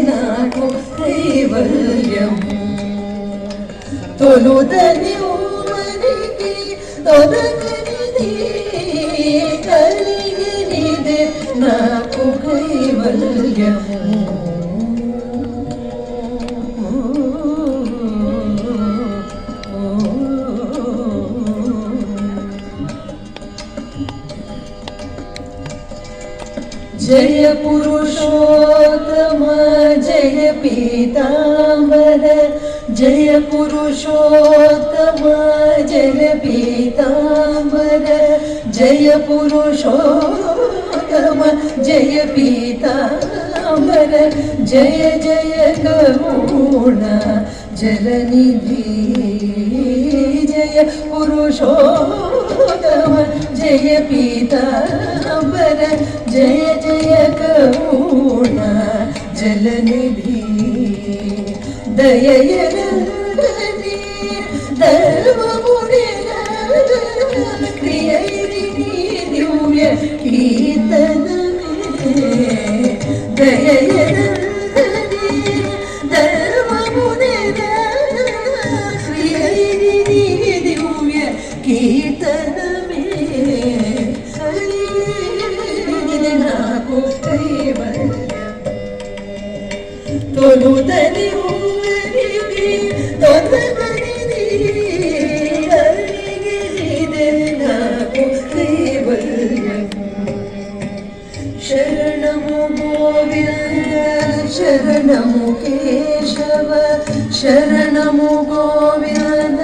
నాకు కైవల్యం తొలుదని ఊరికి తొలగనిది కలిగినిదే నాకు కైవల్యం जय पुरुषोत्तम जय पीताम्बर जय पुरुषोत्तम जय पीताम्बर जय पुरुषोत्तम जय पीताम्बर जय जय करुणा जलनिधि जय पुरुषोत्तम जय पीताम्बर जय जय करुणा जलनिधि दययनन्दनी धर्ममुनि क्रियैरिणी दिव्य कीर्तनमे दययनन्दनी धर्ममुनि क्रियैरिणी दिव्य कीर्तनमे తొలుదని ఊరికి తొలగనిది కలిగినిదే నాకు కైవల్యం శరణము గోవింద శరణము కేశవ శరణము గోవింద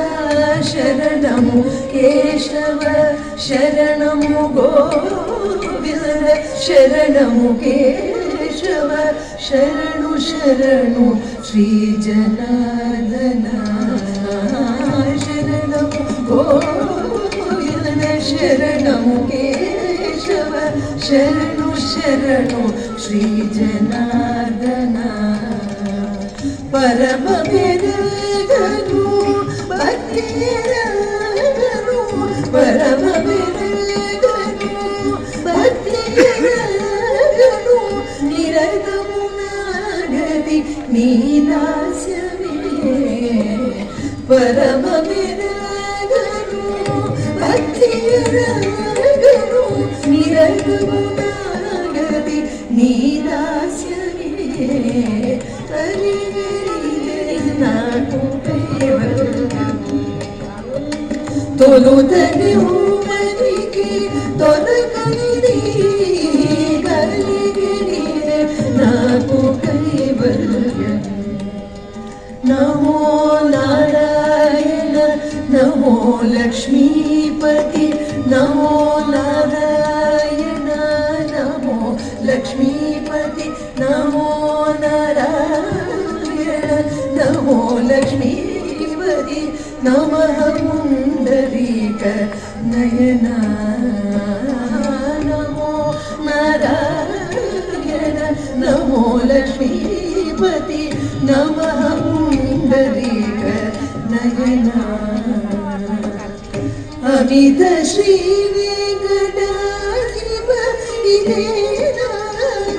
శరణము కేశవ శరణము గోవింద శరణము కేశవ శరణు శరణు శ్రీ జనార్దన శరణము గోవింద శరణము కేశవ శరణు శరణు శ్రీ జనార్దన పరమ వెలుగను భక్తిరను పరమ వెలుగను భక్తిరను నిరతము నాగతి నీ దాస్యమే పరమ వెలుగను భక్తిరను నిరతము నాగతి నీ దాస్యమే నాకు తొలుదని ఊరికి తొలగనిది కలిగినిదే నాకు కైవల్యం నమో నారాయణ నమో లక్ష్మీపతి నమో నారాయణ నమో లక్ష్మీపతి నమో నారాయణ నమో లక్ష్మీపతి నమః పుండరీక నయన నమో నారాయణ నమో లక్ష్మీపతి నమః పుండరీక నయన అమిత శ్రీ వెంకటాధిపతి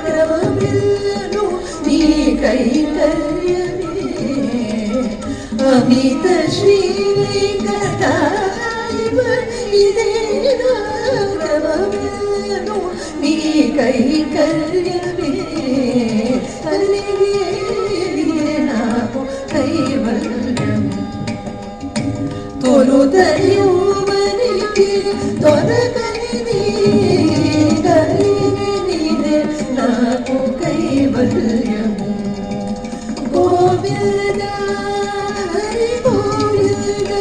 నామమిల్లను నీ కైంకర్యమే అమిత శ్రీ వెంకటాధిపతి నామమిల్లను నీ కైంకర్యమే కలిగే నాకు కైవల్యం తొలుదని ఊరికి తొలగనిది కలిగినిదే నాకు కైవల్యం గోవింద హరి గోవింద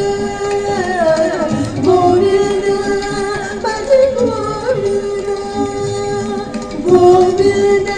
గోవింద భజ గోవింద గోవింద